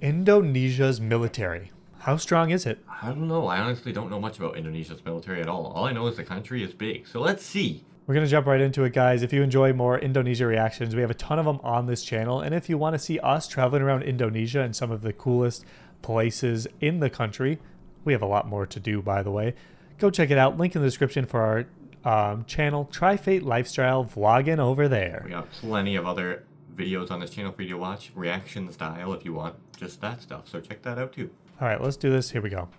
Indonesia's military. How strong is it? I don't know. I honestly don't know much about Indonesia's military at all. All I know is the country is big. So let's see. We're going to jump right into it, guys. If you enjoy more Indonesia reactions, we have a ton of them on this channel. And if you want to see us traveling around Indonesia and some of the coolest places in the country, we have a lot more to do, by the way. Go check it out. Link in the description for our channel, Tri-Fate Lifestyle, vlogging over there. We got plenty of other videos on this channel for you to watch, reaction style if you want just that stuff. So check that out too. All right, let's do this. Here we go.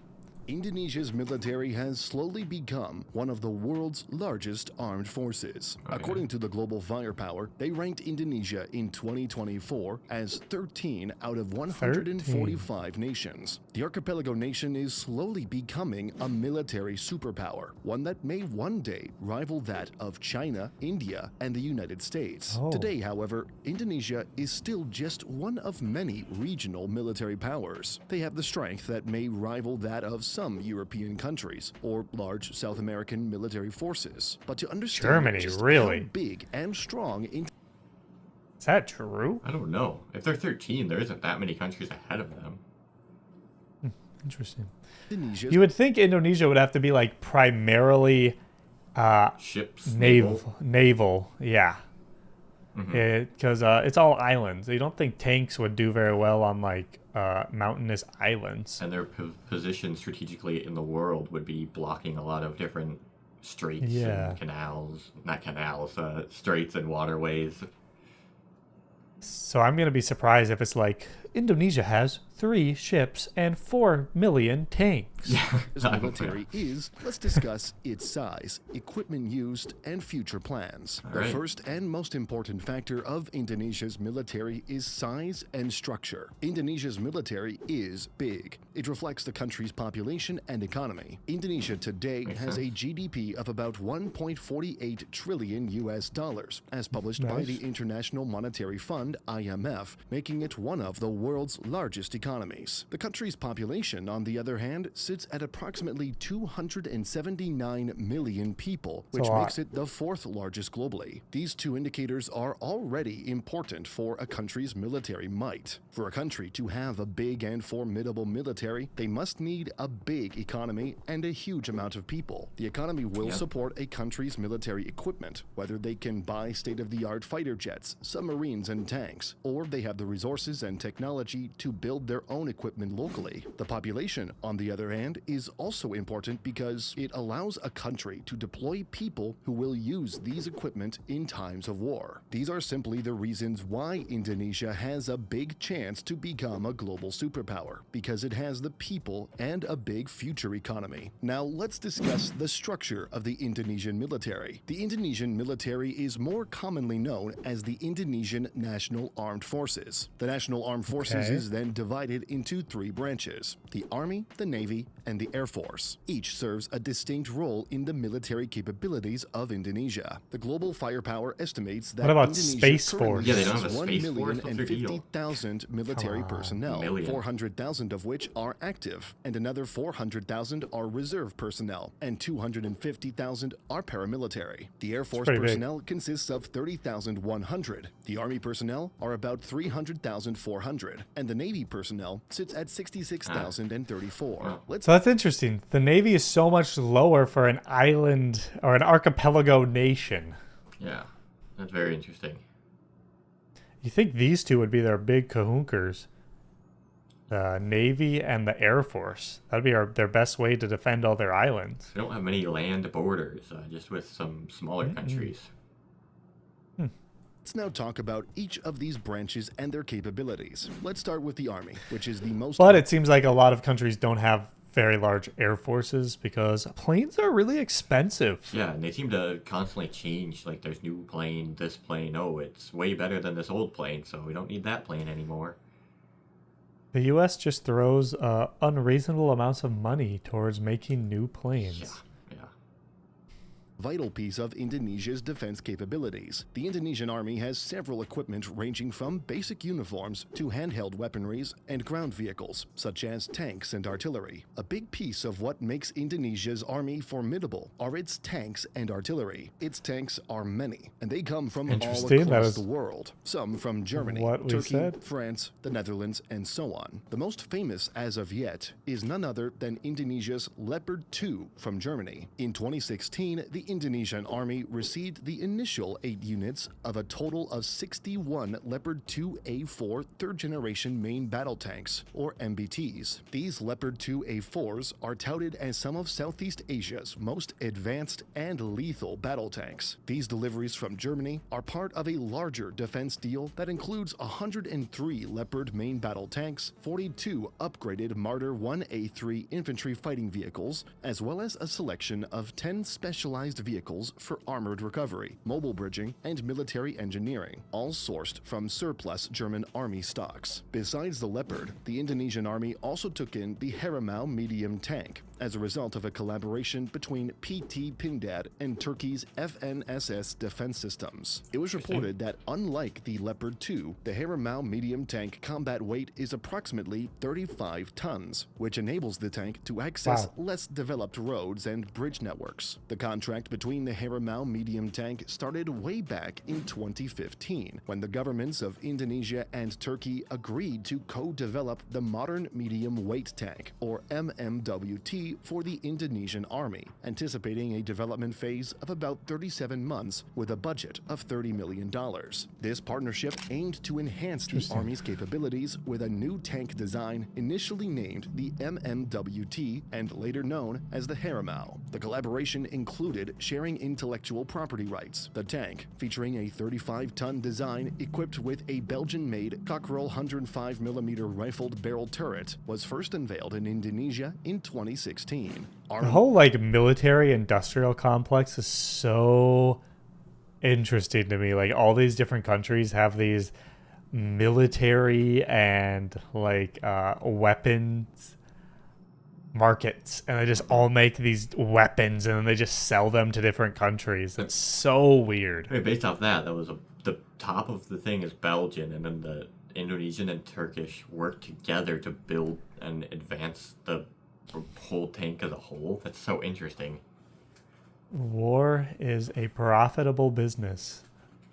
Indonesia's military has slowly become one of the world's largest armed forces. Okay. According to the Global Firepower, they ranked Indonesia in 2024 as 13 out of 145 nations. The archipelago nation is slowly becoming a military superpower, one that may one day rival that of China, India, and the United States. Today, however, Indonesia is still just one of many regional military powers. They have the strength that may rival that of some European countries or large South American military forces. But to understand Germany, just really? how big and strong Is that true? I don't know. If they're 13, there isn't that many countries ahead of them. Interesting. Indonesia You would think Indonesia would have to be like primarily Ships, naval, yeah. Because it's all islands. You don't think tanks would do very well on like mountainous islands. and their position strategically in the world would be blocking a lot of different straits and canals. Not canals, straits and waterways. So I'm gonna be surprised if it's like Indonesia has 3 ships and 4 million tanks. military is, let's discuss its size, equipment used, and future plans. The right. first and most important factor of Indonesia's military is size and structure. Indonesia's military is big. It reflects the country's population and economy. Indonesia today has a GDP of about 1.48 trillion US dollars, as published by the International Monetary Fund, IMF, making it one of the world's largest economies. The country's population, on the other hand, sits at approximately 279 million people, which makes it the 4th largest globally. These two indicators are already important for a country's military might. For a country to have a big and formidable military, they must need a big economy and a huge amount of people. The economy will support a country's military equipment, whether they can buy state-of-the-art fighter jets, submarines, and tanks, or they have the resources and technology to build their own equipment locally. The population, on the other hand, is also important because it allows a country to deploy people who will use these equipment in times of war. These are simply the reasons why Indonesia has a big chance to become a global superpower, because it has the people and a big future economy. Now let's discuss the structure of the Indonesian military. The Indonesian military is more commonly known as the Indonesian National Armed Forces. The National Armed Forces is then divided into 3 branches: the Army, the Navy, and the Air Force. Each serves a distinct role in the military capabilities of Indonesia. The Global Firepower estimates that What about Indonesia Space currently Force? Yeah, they don't has have a Space Force. What's their deal? 1,050,000 military personnel, million. 400,000 of which are active, and another 400,000 are reserve personnel, and 250,000 are paramilitary. The Air Force personnel consists of 30,100. The Army personnel are about 300,400, and the Navy personnel sits at 66,034. So that's interesting. The Navy is so much lower for an island or an archipelago nation. Yeah, that's very interesting. You think these two would be their big kahunkers? The Navy and the Air Force. That'd be their best way to defend all their islands. They don't have many land borders, just with some smaller countries. Let's now talk about each of these branches and their capabilities. Let's start with the Army, which is the most... But it seems like a lot of countries don't have very large air forces because planes are really expensive. Yeah, and they seem to constantly change. Like, there's new plane, this plane. Oh, it's way better than this old plane, so we don't need that plane anymore. The U.S. just throws unreasonable amounts of money towards making new planes. Yeah. vital piece of Indonesia's defense capabilities. The Indonesian Army has several equipment ranging from basic uniforms to handheld weaponries and ground vehicles, such as tanks and artillery. A big piece of what makes Indonesia's army formidable are its tanks and artillery. Its tanks are many, and they come from all across the world. Some from Germany, Turkey, France, the Netherlands, and so on. The most famous as of yet is none other than Indonesia's Leopard 2 from Germany. In 2016, the Indonesian Army received the initial 8 units of a total of 61 Leopard 2A4 third-generation main battle tanks, or MBTs. These Leopard 2A4s are touted as some of Southeast Asia's most advanced and lethal battle tanks. These deliveries from Germany are part of a larger defense deal that includes 103 Leopard main battle tanks, 42 upgraded Marder 1A3 infantry fighting vehicles, as well as a selection of 10 specialized vehicles for armored recovery, mobile bridging, and military engineering, all sourced from surplus German army stocks. Besides the Leopard, the Indonesian Army also took in the Harimau medium tank, as a result of a collaboration between PT Pindad and Turkey's FNSS defense systems. It was reported that unlike the Leopard 2, the Harimau medium tank combat weight is approximately 35 tons, which enables the tank to access less developed roads and bridge networks. The contract between the Harimau medium tank started way back in 2015, when the governments of Indonesia and Turkey agreed to co-develop the modern medium weight tank, or MMWT, for the Indonesian Army, anticipating a development phase of about 37 months with a budget of $30 million. This partnership aimed to enhance the Army's capabilities with a new tank design initially named the MMWT and later known as the Harimau. The collaboration included sharing intellectual property rights. The tank, featuring a 35-ton design equipped with a Belgian-made Cockerel 105mm rifled barrel turret, was first unveiled in Indonesia in 2016. The whole military industrial complex is so interesting to me. All these different countries have these military and weapons markets, and they just all make these weapons and then they just sell them to different countries. It's so weird. Based off that was the top of the thing is Belgian, and then the Indonesian and Turkish work together to build and advance the whole tank as a whole. That's so interesting. War is a profitable business.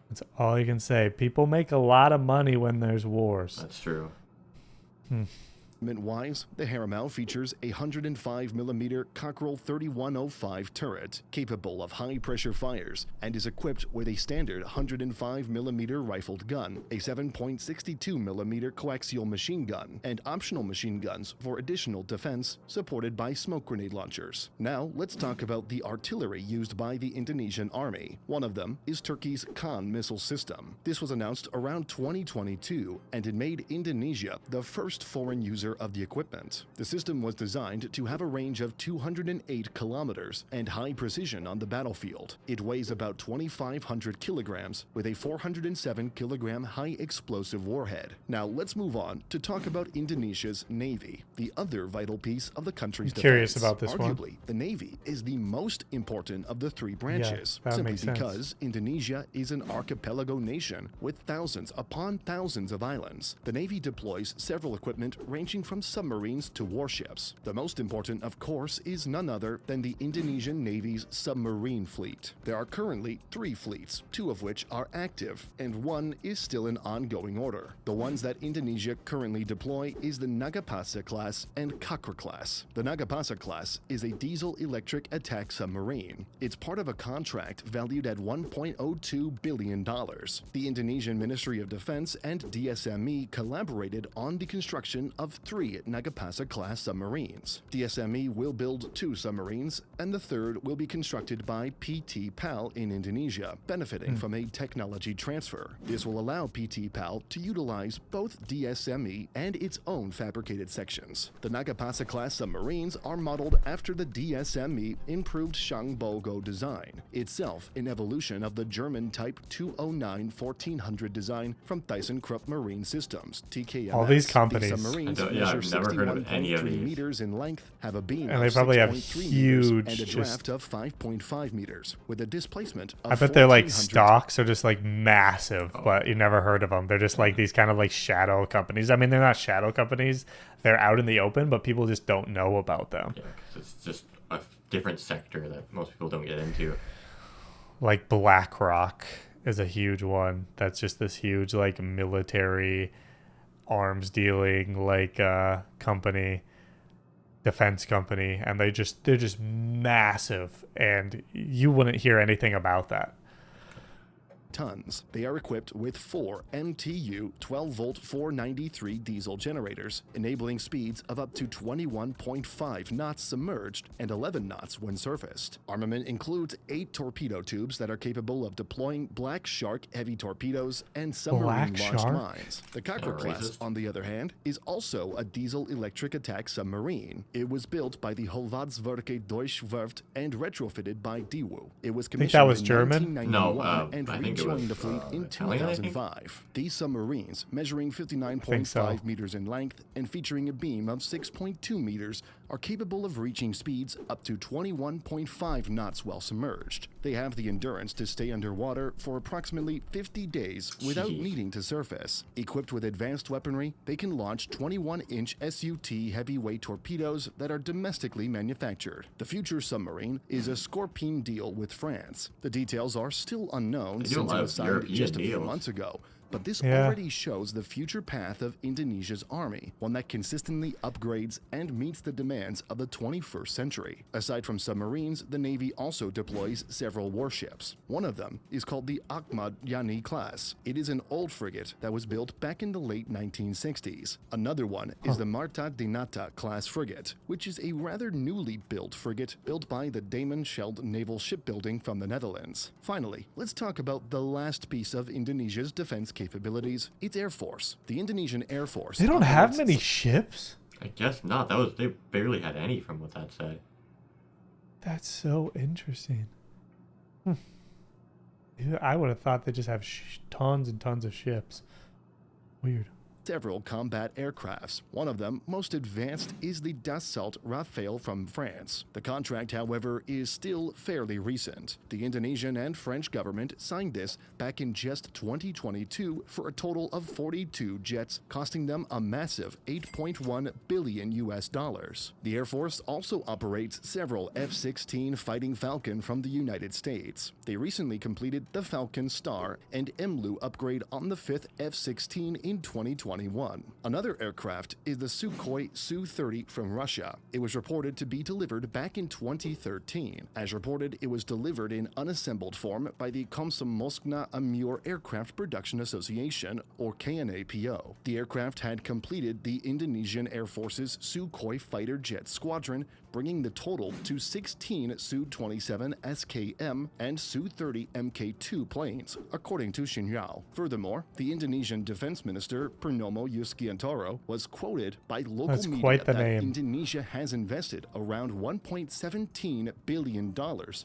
That's all you can say. People make a lot of money when there's wars. That's true. Wise, the Harimau features a 105mm Cockerel 3105 turret capable of high-pressure fires and is equipped with a standard 105mm rifled gun, a 7.62mm coaxial machine gun, and optional machine guns for additional defense supported by smoke grenade launchers. Now, let's talk about the artillery used by the Indonesian Army. One of them is Turkey's Khan missile system. This was announced around 2022, and it made Indonesia the first foreign user of the equipment. The system was designed to have a range of 208 kilometers and high precision on the battlefield. It weighs about 2,500 kilograms with a 407 kilogram high explosive warhead. Now let's move on to talk about Indonesia's Navy, the other vital piece of the country's defense. Curious about this Arguably, one. the Navy is the most important of the three branches, simply because Indonesia is an archipelago nation with thousands upon thousands of islands. The Navy deploys several equipment ranging from submarines to warships. The most important, of course, is none other than the Indonesian Navy's submarine fleet. There are currently 3 fleets, 2 of which are active, and 1 is still in ongoing order. The ones that Indonesia currently deploy is the Nagapasa class and Kakra class. The Nagapasa class is a diesel-electric attack submarine. It's part of a contract valued at $1.02 billion. The Indonesian Ministry of Defense and DSME collaborated on the construction of 3 Nagapasa-class submarines. DSME will build 2 submarines, and the third will be constructed by PT PAL in Indonesia, benefiting from a technology transfer. This will allow PT PAL to utilize both DSME and its own fabricated sections. The Nagapasa-class submarines are modeled after the DSME improved Shangbogo design, itself an evolution of the German Type 209-1400 design from ThyssenKrupp Marine Systems, TKMS. All these companies. These submarines Yeah, measure I've never heard of any of 61.3 these. meters in length, have a beam And of they probably have 6.3 meters, huge, and a just- draft of 5.5 meters, with a displacement of I bet they're like 1,400 stocks are just like massive, but you never heard of them. They're just like these kind of like shadow companies. I mean, they're not shadow companies. They're out in the open, but people just don't know about them. Yeah, because it's just a different sector that most people don't get into. Like BlackRock is a huge one. That's just this huge like military arms dealing like company, defense company, and they're just massive, and you wouldn't hear anything about that. tons. They are equipped with 4 MTU 12-volt 493 diesel generators, enabling speeds of up to 21.5 knots submerged and 11 knots when surfaced. Armament includes 8 torpedo tubes that are capable of deploying Black Shark heavy torpedoes and submarine-launched Shark? mines. The Cochrane class, racist. on the other hand, is also a diesel-electric attack submarine. It was built by the Hollwadswerke Deutsche Werft and retrofitted by Daewoo. It was think that commissioned was in German? 1991 No, and I think it rejoined was, the fleet in Italian, I think? 2005. These submarines, measuring Think 59.5 so. meters in length and featuring a beam of 6.2 meters, are capable of reaching speeds up to 21.5 knots while submerged. They have the endurance to stay underwater for approximately 50 days without Jeez. needing to surface. Equipped with advanced weaponry, they can launch 21-inch SUT heavyweight torpedoes that are domestically manufactured. The future submarine is a Scorpene deal with France. The details are still unknown They do a since lot it of was signed European just a few deals. months ago. But this Yeah. already shows the future path of Indonesia's army, one that consistently upgrades and meets the demands of the 21st century. Aside from submarines, the Navy also deploys several warships. One of them is called the Ahmad Yani class. It is an old frigate that was built back in the late 1960s. Another one is the Marta Dinata class frigate, which is a rather newly built frigate built by the Damen Scheld Naval Shipbuilding from the Netherlands. Finally, let's talk about the last piece of Indonesia's defense capabilities, its Air Force. The Indonesian Air Force. They don't have operates- many ships. I guess not. They barely had any from what that said. That's so interesting. Yeah, I would have thought they just have tons and tons of ships. Weird. several combat aircrafts. One of them, most advanced, is the Dassault Rafale from France. The contract, however, is still fairly recent. The Indonesian and French government signed this back in just 2022 for a total of 42 jets, costing them a massive 8.1 billion US dollars. The Air Force also operates several F-16 Fighting Falcon from the United States. They recently completed the Falcon Star and MLU upgrade on the 5th F-16 in 2021. Another aircraft is the Sukhoi Su-30 from Russia. It was reported to be delivered back in 2013. As reported, it was delivered in unassembled form by the Komsomolskna Amur Aircraft Production Association, or KNAPO. The aircraft had completed the Indonesian Air Force's Sukhoi fighter jet squadron, bringing the total to 16 Su-27 SKM and Su-30 Mk2 planes, according to Xinhua. Furthermore, the Indonesian Defense Minister Purnomo Yuskiantoro was quoted by local That's media quite the that name. Indonesia has invested around $1.17 billion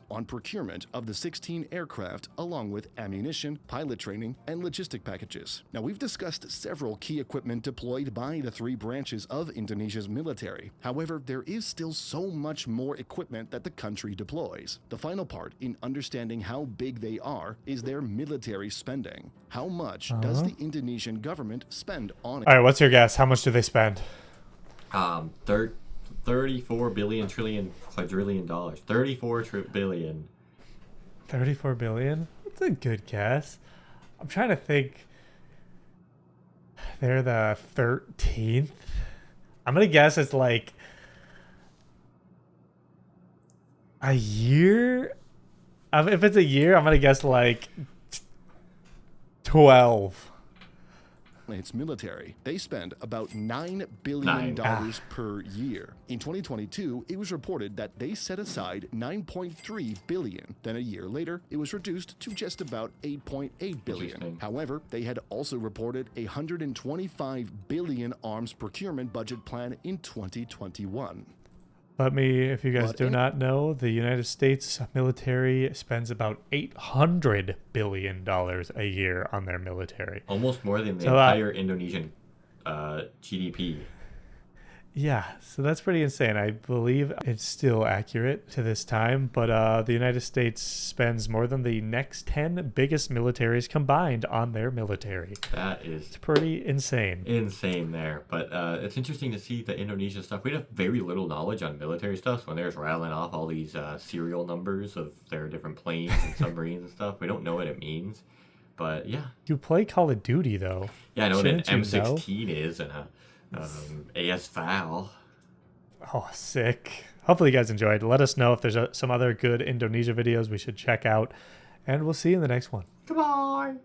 on procurement of the 16 aircraft, along with ammunition, pilot training, and logistic packages. Now, we've discussed several key equipment deployed by the three branches of Indonesia's military. However, there is still so much more equipment that the country deploys. The final part in understanding how big they are is their military spending. How much does the Indonesian government spend on it? All right, what's your guess? How much do they spend? 34 billion trillion quadrillion dollars. 34 billion. 34 billion? That's a good guess. I'm trying to think. They're the 13th. I'm going to guess it's like a year. If it's a year, I'm going to guess like 12. Its military. They spend about $9 billion per year. In 2022, it was reported that they set aside $9.3 billion. Then a year later, it was reduced to just about $8.8 billion. Interesting. However, they had also reported a $125 billion arms procurement budget plan in 2021. If you guys But do in- not know, the United States military spends about $800 billion a year on their military. Almost more than the So, entire Indonesian GDP. Yeah, so that's pretty insane. I believe it's still accurate to this time, but the United States spends more than the next 10 biggest militaries combined on their military. That is It's pretty insane. insane there. But it's interesting to see the Indonesia stuff. We have very little knowledge on military stuff. So when they're just rattling off all these serial numbers of their different planes and submarines and stuff, we don't know what it means. But yeah. You play Call of Duty, though. Yeah, I know what an Shouldn't you know? M16 is and a AS Val. Oh, sick. Hopefully you guys enjoyed. Let us know if there's some other good Indonesia videos we should check out. And we'll see you in the next one. Goodbye.